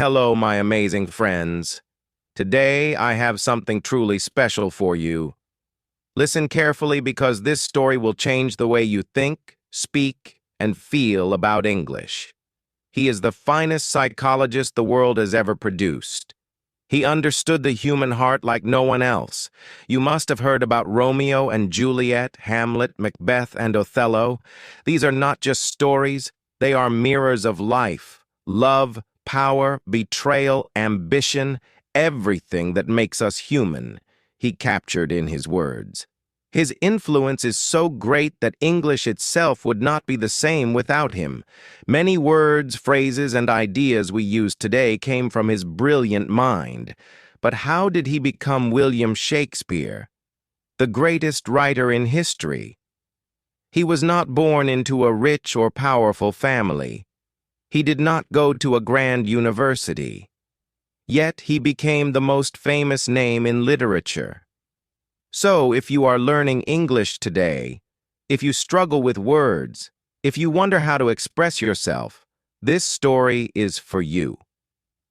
Hello, my amazing friends. Today, I have something truly special for you. Listen carefully because this story will change the way you think, speak, and feel about English. He is the finest psychologist the world has ever produced. He understood the human heart like no one else. You must have heard about Romeo and Juliet, Hamlet, Macbeth, and Othello. These are not just stories, they are mirrors of life, love, power, betrayal, ambition, everything that makes us human, he captured in his words. His influence is so great that English itself would not be the same without him. Many words, phrases, and ideas we use today came from his brilliant mind. But how did he become William Shakespeare, the greatest writer in history? He was not born into a rich or powerful family. He did not go to a grand university. Yet he became the most famous name in literature. So, if you are learning English today, if you struggle with words, if you wonder how to express yourself, this story is for you.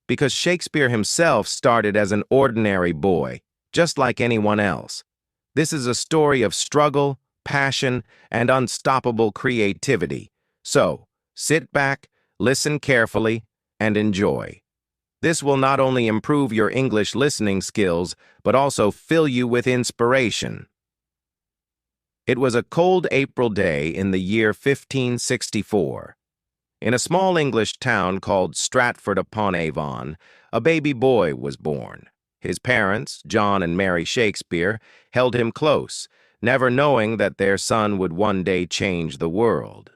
Because Shakespeare himself started as an ordinary boy, just like anyone else. This is a story of struggle, passion, and unstoppable creativity. So, sit back, listen carefully, and enjoy. This will not only improve your English listening skills, but also fill you with inspiration. It was a cold April day in the year 1564. In a small English town called Stratford-upon-Avon, a baby boy was born. His parents, John and Mary Shakespeare, held him close, never knowing that their son would one day change the world.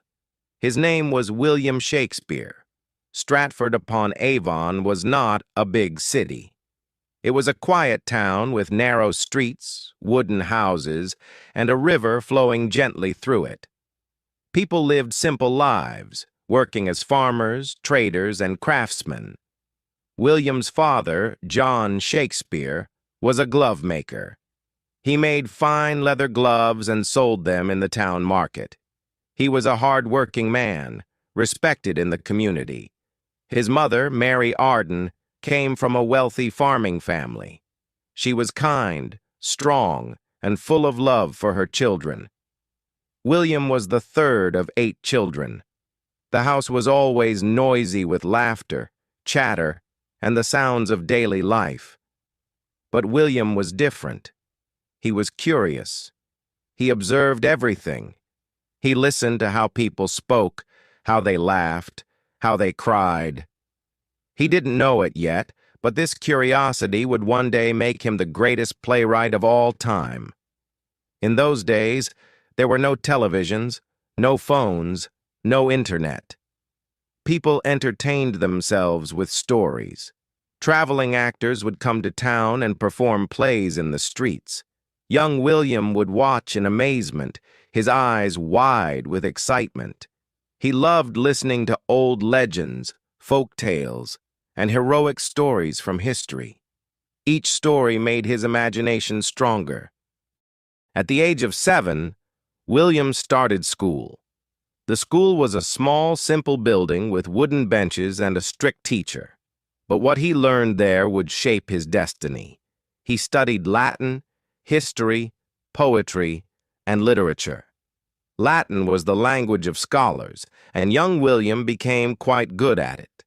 His name was William Shakespeare. Stratford-upon-Avon was not a big city. It was a quiet town with narrow streets, wooden houses, and a river flowing gently through it. People lived simple lives, working as farmers, traders, and craftsmen. William's father, John Shakespeare, was a glove maker. He made fine leather gloves and sold them in the town market. He was a hard-working man, respected in the community. His mother, Mary Arden, came from a wealthy farming family. She was kind, strong, and full of love for her children. William was the third of 8 children. The house was always noisy with laughter, chatter, and the sounds of daily life. But William was different. He was curious. He observed everything. He listened to how people spoke, how they laughed, how they cried. He didn't know it yet, but this curiosity would one day make him the greatest playwright of all time. In those days, there were no televisions, no phones, no internet. People entertained themselves with stories. Traveling actors would come to town and perform plays in the streets. Young William would watch in amazement, his eyes wide with excitement. He loved listening to old legends, folk tales, and heroic stories from history. Each story made his imagination stronger. At the age of 7, William started school. The school was a small, simple building with wooden benches and a strict teacher. But what he learned there would shape his destiny. He studied Latin, history, poetry, and literature. Latin was the language of scholars, and young William became quite good at it.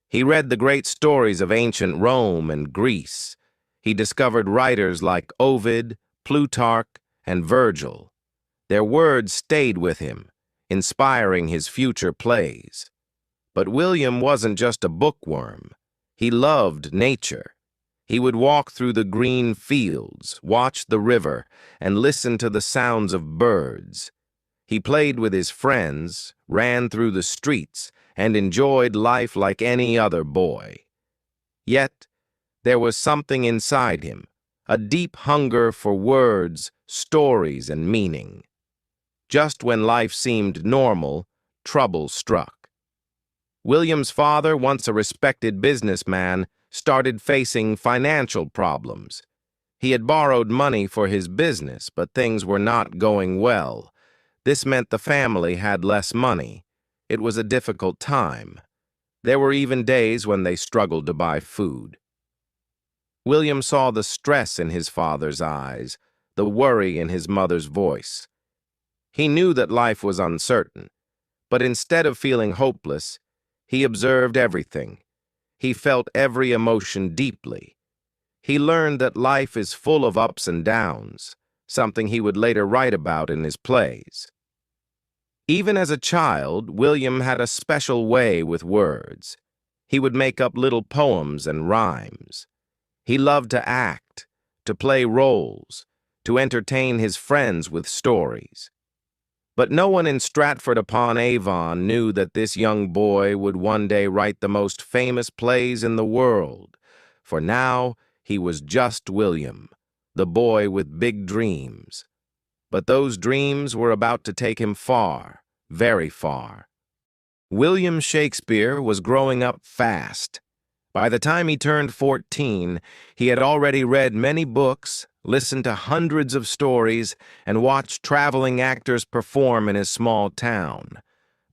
He read the great stories of ancient Rome and Greece. He discovered writers like Ovid, Plutarch, and Virgil. Their words stayed with him, inspiring his future plays. But William wasn't just a bookworm. He loved nature. He would walk through the green fields, watch the river, and listen to the sounds of birds. He played with his friends, ran through the streets, and enjoyed life like any other boy. Yet, there was something inside him, a deep hunger for words, stories, and meaning. Just when life seemed normal, trouble struck. William's father, once a respected businessman, started facing financial problems. He had borrowed money for his business, but things were not going well. This meant the family had less money. It was a difficult time. There were even days when they struggled to buy food. William saw the stress in his father's eyes, the worry in his mother's voice. He knew that life was uncertain, but instead of feeling hopeless, he observed everything. He felt every emotion deeply. He learned that life is full of ups and downs, something he would later write about in his plays. Even as a child, William had a special way with words. He would make up little poems and rhymes. He loved to act, to play roles, to entertain his friends with stories. But no one in Stratford-upon-Avon knew that this young boy would one day write the most famous plays in the world, for now he was just William, the boy with big dreams. But those dreams were about to take him far, very far. William Shakespeare was growing up fast. By the time he turned 14, he had already read many books, listened to hundreds of stories, and watched traveling actors perform in his small town.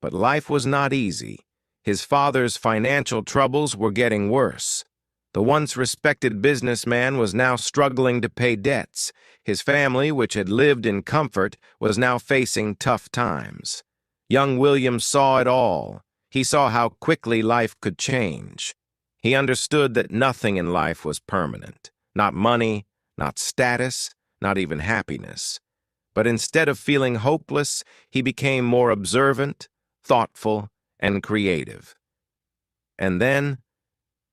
But life was not easy. His father's financial troubles were getting worse. The once respected businessman was now struggling to pay debts. His family, which had lived in comfort, was now facing tough times. Young William saw it all. He saw how quickly life could change. He understood that nothing in life was permanent. Not money, not status, not even happiness. But instead of feeling hopeless, he became more observant, thoughtful, and creative. And then,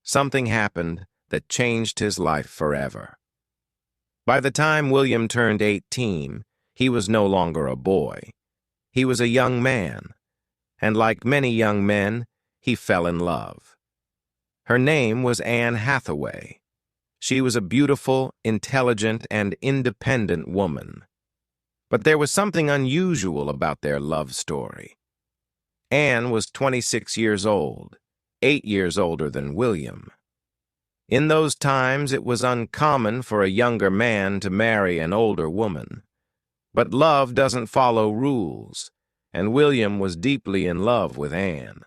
something happened that changed his life forever. By the time William turned 18, he was no longer a boy. He was a young man, and like many young men, he fell in love. Her name was Anne Hathaway. She was a beautiful, intelligent, and independent woman. But there was something unusual about their love story. Anne was 26 years old, 8 years older than William. In those times, it was uncommon for a younger man to marry an older woman. But love doesn't follow rules, and William was deeply in love with Anne.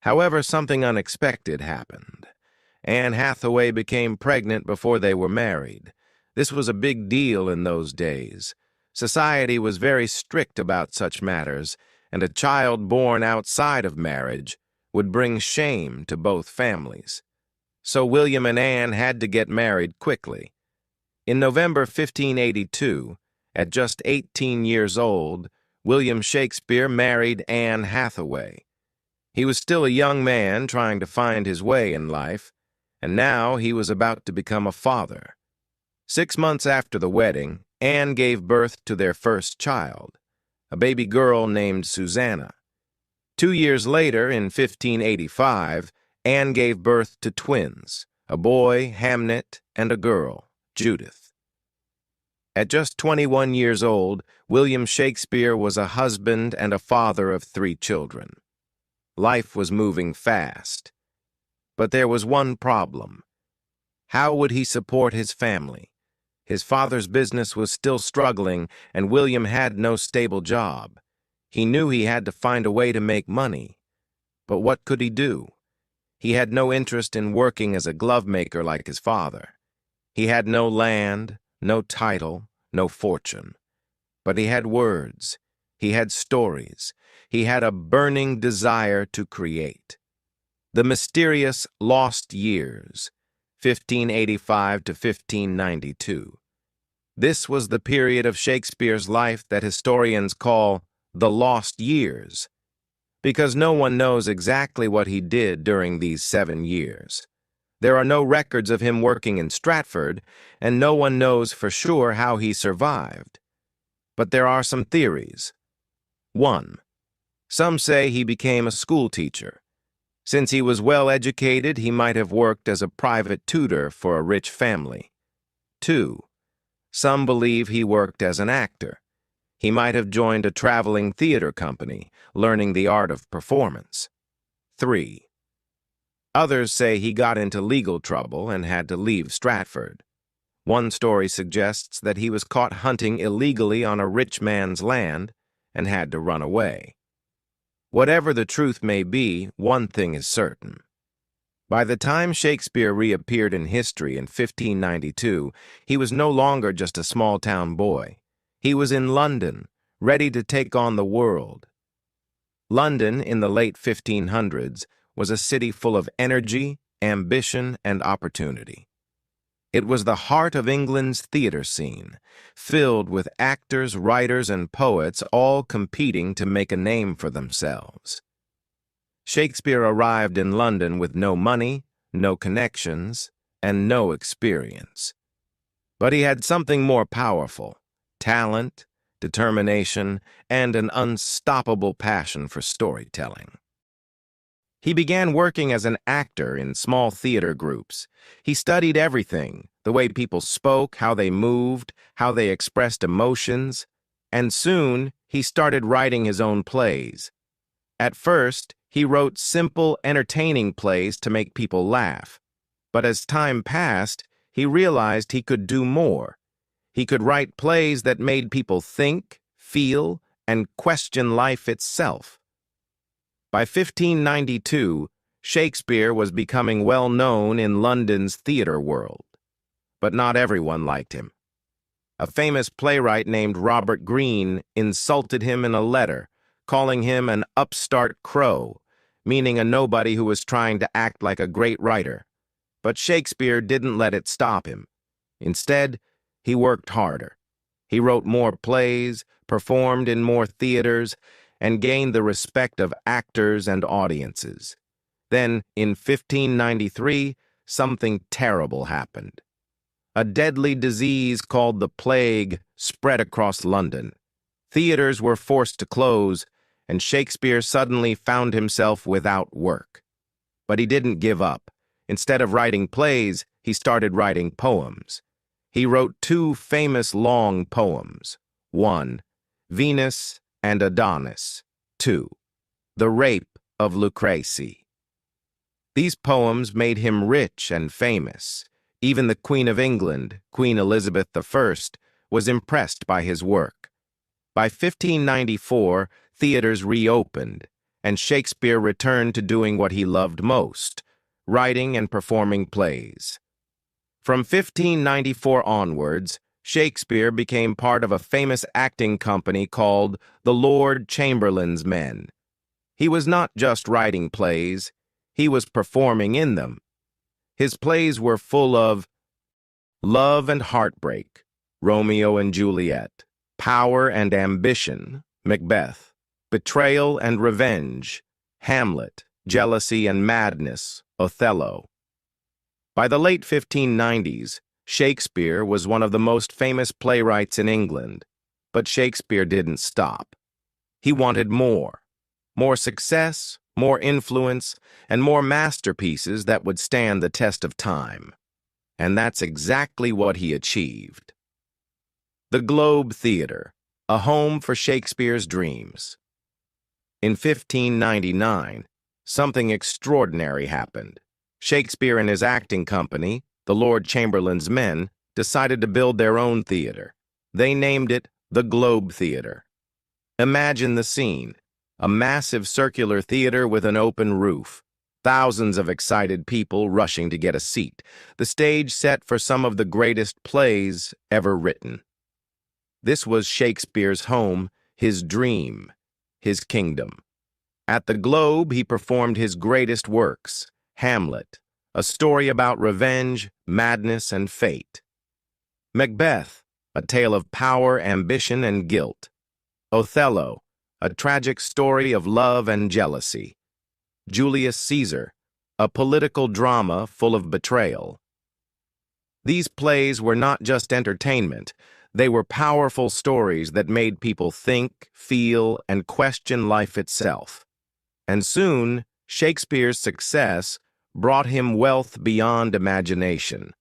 However, something unexpected happened. Anne Hathaway became pregnant before they were married. This was a big deal in those days. Society was very strict about such matters, and a child born outside of marriage would bring shame to both families. So William and Anne had to get married quickly. In November 1582, at just 18 years old, William Shakespeare married Anne Hathaway. He was still a young man trying to find his way in life, and now he was about to become a father. 6 months after the wedding, Anne gave birth to their first child, a baby girl named Susanna. 2 years later, in 1585, Anne gave birth to twins, a boy, Hamnet, and a girl, Judith. At just 21 years old, William Shakespeare was a husband and a father of 3 children. Life was moving fast. But there was one problem. How would he support his family? His father's business was still struggling, and William had no stable job. He knew he had to find a way to make money. But what could he do? He had no interest in working as a glove maker like his father. He had no land, no title, no fortune. But he had words. He had stories. He had a burning desire to create. The mysterious lost years, 1585 to 1592. This was the period of Shakespeare's life that historians call the lost years, because no one knows exactly what he did during these 7 years. There are no records of him working in Stratford, and no one knows for sure how he survived. But there are some theories. 1. Some say he became a school teacher. Since he was well educated, he might have worked as a private tutor for a rich family. 2. Some believe he worked as an actor. He might have joined a traveling theater company, learning the art of performance. 3. Others say he got into legal trouble and had to leave Stratford. One story suggests that he was caught hunting illegally on a rich man's land and had to run away. Whatever the truth may be, one thing is certain. By the time Shakespeare reappeared in history in 1592, he was no longer just a small-town boy. He was in London, ready to take on the world. London, in the late 1500s, was a city full of energy, ambition, and opportunity. It was the heart of England's theater scene, filled with actors, writers, and poets all competing to make a name for themselves. Shakespeare arrived in London with no money, no connections, and no experience. But he had something more powerful: talent, determination, and an unstoppable passion for storytelling. He began working as an actor in small theater groups. He studied everything: the way people spoke, how they moved, how they expressed emotions, and soon he started writing his own plays. At first, he wrote simple, entertaining plays to make people laugh. But as time passed, he realized he could do more. He could write plays that made people think, feel, and question life itself. By 1592, Shakespeare was becoming well known in London's theater world. But not everyone liked him. A famous playwright named Robert Greene insulted him in a letter, calling him an upstart crow, meaning a nobody who was trying to act like a great writer. But Shakespeare didn't let it stop him. Instead, he worked harder. He wrote more plays, performed in more theaters, and gained the respect of actors and audiences. Then, in 1593, something terrible happened. A deadly disease called the plague spread across London. Theaters were forced to close, and Shakespeare suddenly found himself without work. But he didn't give up. Instead of writing plays, he started writing poems. He wrote two famous long poems. 1, Venus and Adonis. 2, The Rape of Lucrece. These poems made him rich and famous. Even the Queen of England, Queen Elizabeth I, was impressed by his work. By 1594, theaters reopened, and Shakespeare returned to doing what he loved most: writing and performing plays. From 1594 onwards, Shakespeare became part of a famous acting company called the Lord Chamberlain's Men. He was not just writing plays, he was performing in them. His plays were full of love and heartbreak, Romeo and Juliet; power and ambition, Macbeth; betrayal and revenge, Hamlet; jealousy and madness, Othello. By the late 1590s, Shakespeare was one of the most famous playwrights in England. But Shakespeare didn't stop. He wanted more. More success, more influence, and more masterpieces that would stand the test of time. And that's exactly what he achieved. The Globe Theatre, a home for Shakespeare's dreams. In 1599, something extraordinary happened. Shakespeare and his acting company, the Lord Chamberlain's Men, decided to build their own theater. They named it the Globe Theatre. Imagine the scene: a massive circular theater with an open roof. Thousands of excited people rushing to get a seat. The stage set for some of the greatest plays ever written. This was Shakespeare's home, his dream, his kingdom. At the Globe, he performed his greatest works: Hamlet, a story about revenge, madness, and fate; Macbeth, a tale of power, ambition, and guilt; Othello, a tragic story of love and jealousy; Julius Caesar, a political drama full of betrayal. These plays were not just entertainment. They were powerful stories that made people think, feel, and question life itself. And soon, Shakespeare's success brought him wealth beyond imagination.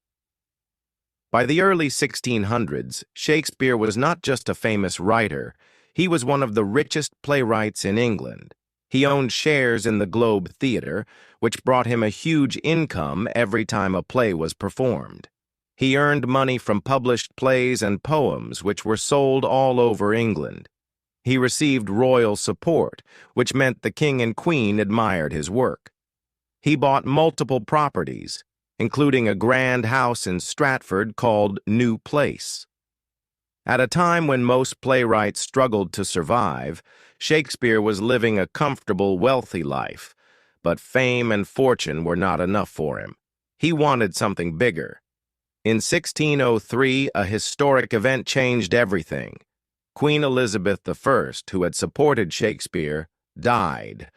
By the early 1600s, Shakespeare was not just a famous writer, he was one of the richest playwrights in England. He owned shares in the Globe Theatre, which brought him a huge income every time a play was performed. He earned money from published plays and poems which were sold all over England. He received royal support, which meant the king and queen admired his work. He bought multiple properties, including a grand house in Stratford called New Place. At a time when most playwrights struggled to survive, Shakespeare was living a comfortable, wealthy life, but fame and fortune were not enough for him. He wanted something bigger. In 1603, a historic event changed everything. Queen Elizabeth I, who had supported Shakespeare, died.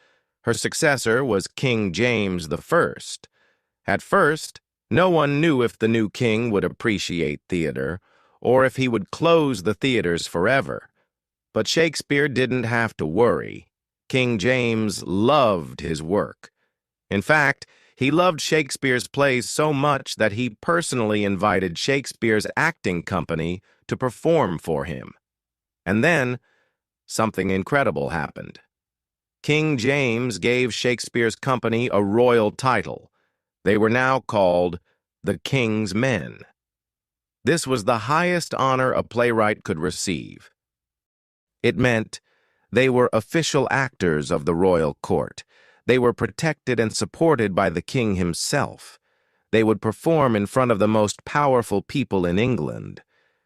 Her successor was King James I. At first, no one knew if the new king would appreciate theater, or if he would close the theaters forever. But Shakespeare didn't have to worry. King James loved his work. In fact, he loved Shakespeare's plays so much that he personally invited Shakespeare's acting company to perform for him. And then, something incredible happened. King James gave Shakespeare's company a royal title. They were now called the King's Men. This was the highest honor a playwright could receive. It meant they were official actors of the royal court. They were protected and supported by the king himself. They would perform in front of the most powerful people in England.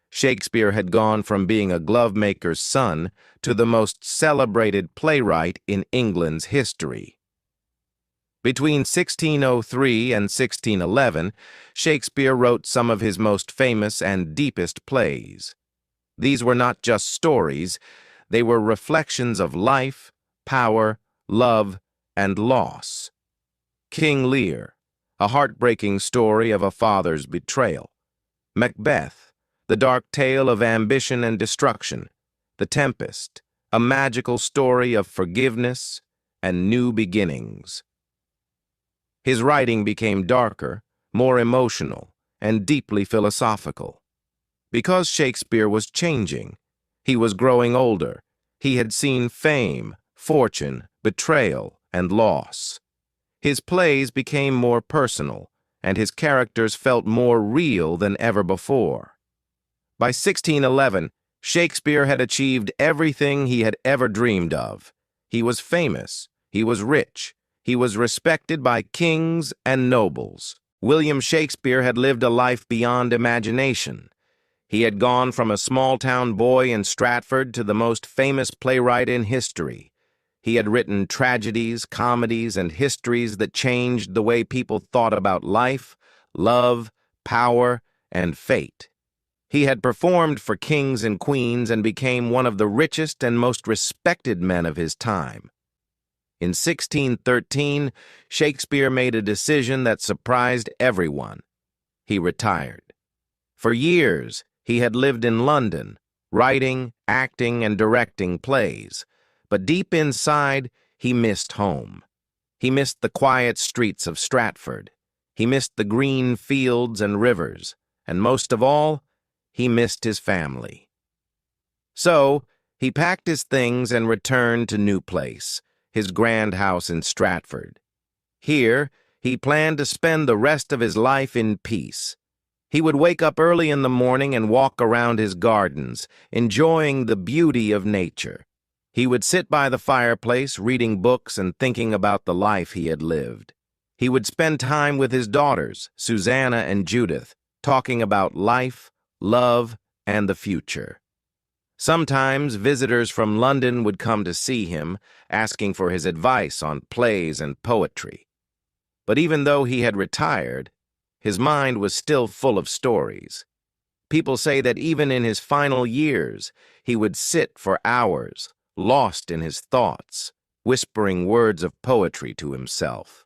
Shakespeare had gone from being a glovemaker's son to the most celebrated playwright in England's history. Between 1603 and 1611, Shakespeare wrote some of his most famous and deepest plays. These were not just stories, they were reflections of life, power, love, and loss. King Lear, a heartbreaking story of a father's betrayal. Macbeth, the dark tale of ambition and destruction. The Tempest, a magical story of forgiveness and new beginnings. His writing became darker, more emotional, and deeply philosophical. Because Shakespeare was changing, he was growing older. He had seen fame, fortune, betrayal, and loss. His plays became more personal, and his characters felt more real than ever before. By 1611, Shakespeare had achieved everything he had ever dreamed of. He was famous, he was rich, he was respected by kings and nobles. William Shakespeare had lived a life beyond imagination. He had gone from a small-town boy in Stratford to the most famous playwright in history. He had written tragedies, comedies, and histories that changed the way people thought about life, love, power, and fate. He had performed for kings and queens and became one of the richest and most respected men of his time. In 1613, Shakespeare made a decision that surprised everyone. He retired. For years, he had lived in London, writing, acting, and directing plays. But deep inside, he missed home. He missed the quiet streets of Stratford. He missed the green fields and rivers. And most of all, he missed his family. So, he packed his things and returned to New Place, his grand house in Stratford. Here, he planned to spend the rest of his life in peace. He would wake up early in the morning and walk around his gardens, enjoying the beauty of nature. He would sit by the fireplace, reading books and thinking about the life he had lived. He would spend time with his daughters, Susanna and Judith, talking about life, love, and the future. Sometimes visitors from London would come to see him, asking for his advice on plays and poetry. But even though he had retired, his mind was still full of stories. People say that even in his final years, he would sit for hours, lost in his thoughts, whispering words of poetry to himself.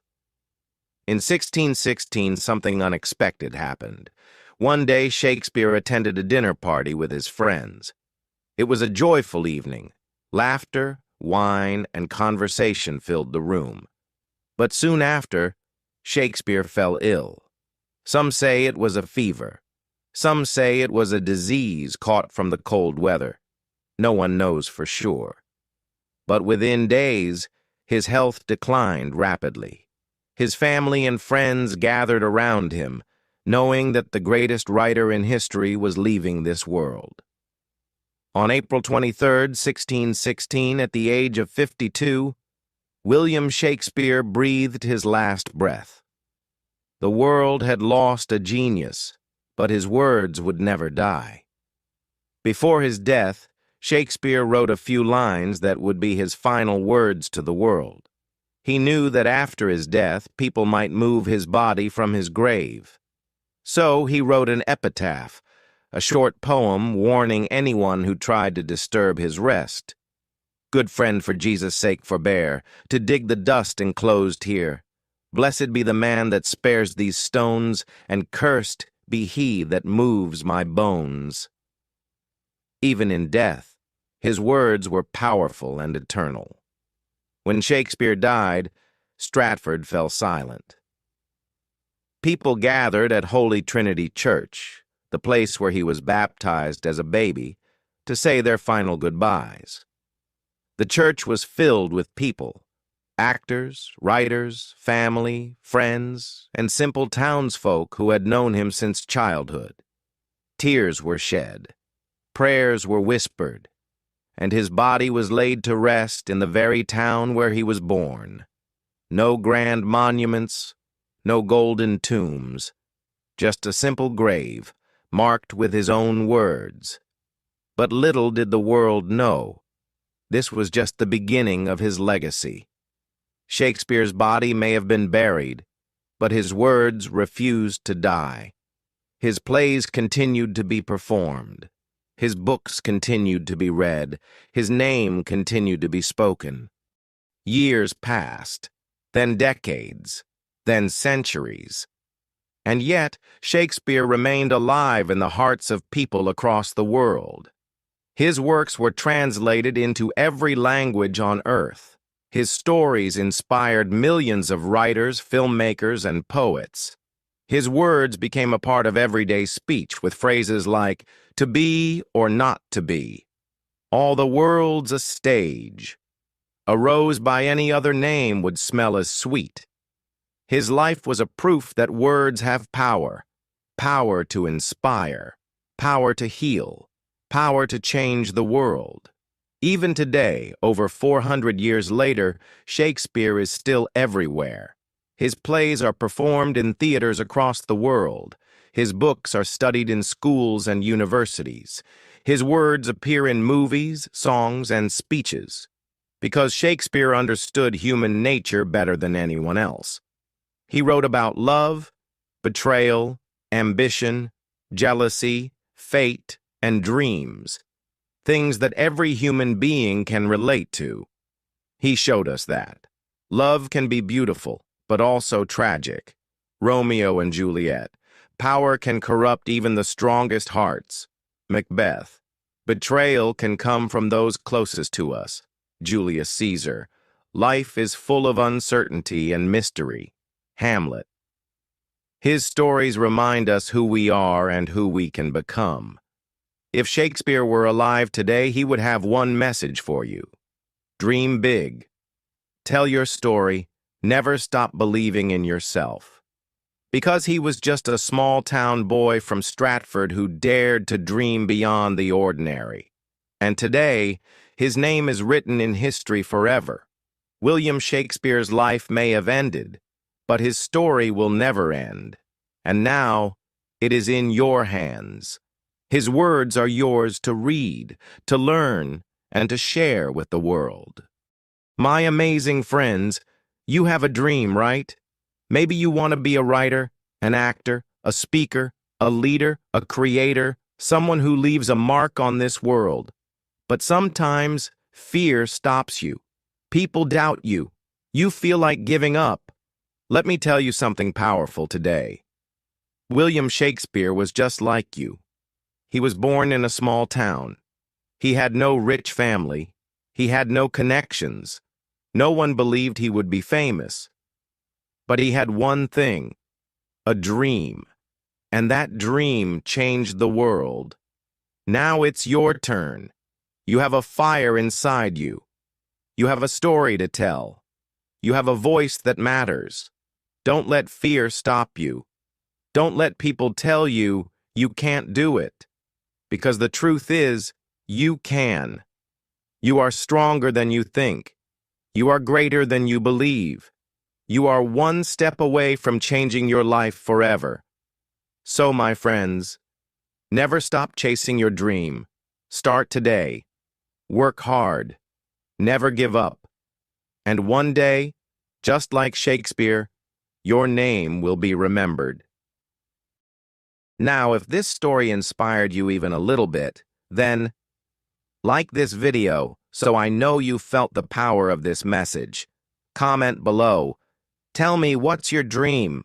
In 1616, something unexpected happened. One day, Shakespeare attended a dinner party with his friends. It was a joyful evening. Laughter, wine, and conversation filled the room. But soon after, Shakespeare fell ill. Some say it was a fever. Some say it was a disease caught from the cold weather. No one knows for sure. But within days, his health declined rapidly. His family and friends gathered around him, knowing that the greatest writer in history was leaving this world. On April 23, 1616, at the age of 52, William Shakespeare breathed his last breath. The world had lost a genius, but his words would never die. Before his death, Shakespeare wrote a few lines that would be his final words to the world. He knew that after his death, people might move his body from his grave. So he wrote an epitaph, a short poem warning anyone who tried to disturb his rest. Good friend, for Jesus' sake forbear to dig the dust enclosed here. Blessed be the man that spares these stones, and cursed be he that moves my bones. Even in death, his words were powerful and eternal. When Shakespeare died, Stratford fell silent. People gathered at Holy Trinity Church, the place where he was baptized as a baby, to say their final goodbyes. The church was filled with people, actors, writers, family, friends, and simple townsfolk who had known him since childhood. Tears were shed, prayers were whispered, and his body was laid to rest in the very town where he was born. No grand monuments, no golden tombs, just a simple grave, marked with his own words. But little did the world know, this was just the beginning of his legacy. Shakespeare's body may have been buried, but his words refused to die. His plays continued to be performed. His books continued to be read. His name continued to be spoken. Years passed, then decades, then centuries. And yet, Shakespeare remained alive in the hearts of people across the world. His works were translated into every language on earth. His stories inspired millions of writers, filmmakers, and poets. His words became a part of everyday speech with phrases like, "to be or not to be," "all the world's a stage," "a rose by any other name would smell as sweet." His life was a proof that words have power, power to inspire, power to heal, power to change the world. Even today, over 400 years later, Shakespeare is still everywhere. His plays are performed in theaters across the world. His books are studied in schools and universities. His words appear in movies, songs, and speeches, because Shakespeare understood human nature better than anyone else. He wrote about love, betrayal, ambition, jealousy, fate, and dreams, things that every human being can relate to. He showed us that love can be beautiful, but also tragic. Romeo and Juliet. Power can corrupt even the strongest hearts. Macbeth. Betrayal can come from those closest to us. Julius Caesar. Life is full of uncertainty and mystery. Hamlet. His stories remind us who we are and who we can become. If Shakespeare were alive today, he would have one message for you. Dream big. Tell your story. Never stop believing in yourself. Because he was just a small-town boy from Stratford who dared to dream beyond the ordinary. And today, his name is written in history forever. William Shakespeare's life may have ended, but his story will never end. And now, it is in your hands. His words are yours to read, to learn, and to share with the world. My amazing friends, you have a dream, right? Maybe you want to be a writer, an actor, a speaker, a leader, a creator, someone who leaves a mark on this world. But sometimes fear stops you. People doubt you. You feel like giving up. Let me tell you something powerful today. William Shakespeare was just like you. He was born in a small town. He had no rich family. He had no connections. No one believed he would be famous. But he had one thing, a dream. And that dream changed the world. Now it's your turn. You have a fire inside you. You have a story to tell. You have a voice that matters. Don't let fear stop you. Don't let people tell you you can't do it. Because the truth is, You can. You are stronger than you think. You are greater than you believe. You are one step away from changing your life forever. So, my friends, never stop chasing your dream. Start today. Work hard. Never give up. And one day, just like Shakespeare, your name will be remembered. Now, if this story inspired you even a little bit, then like this video so I know you felt the power of this message. Comment below. Tell me what's your dream.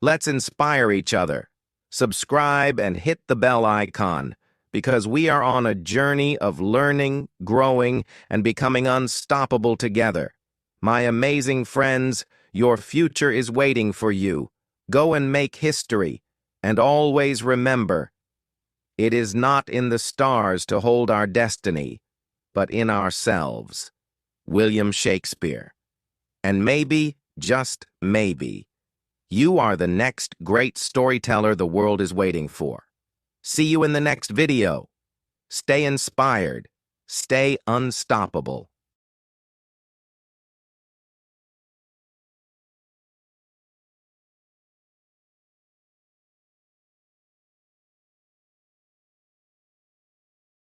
Let's inspire each other. Subscribe and hit the bell icon because we are on a journey of learning, growing, and becoming unstoppable together. My amazing friends, your future is waiting for you. Go and make history. And always remember, it is not in the stars to hold our destiny, but in ourselves. William Shakespeare. And maybe, just maybe, you are the next great storyteller the world is waiting for. See you in the next video. Stay inspired. Stay unstoppable.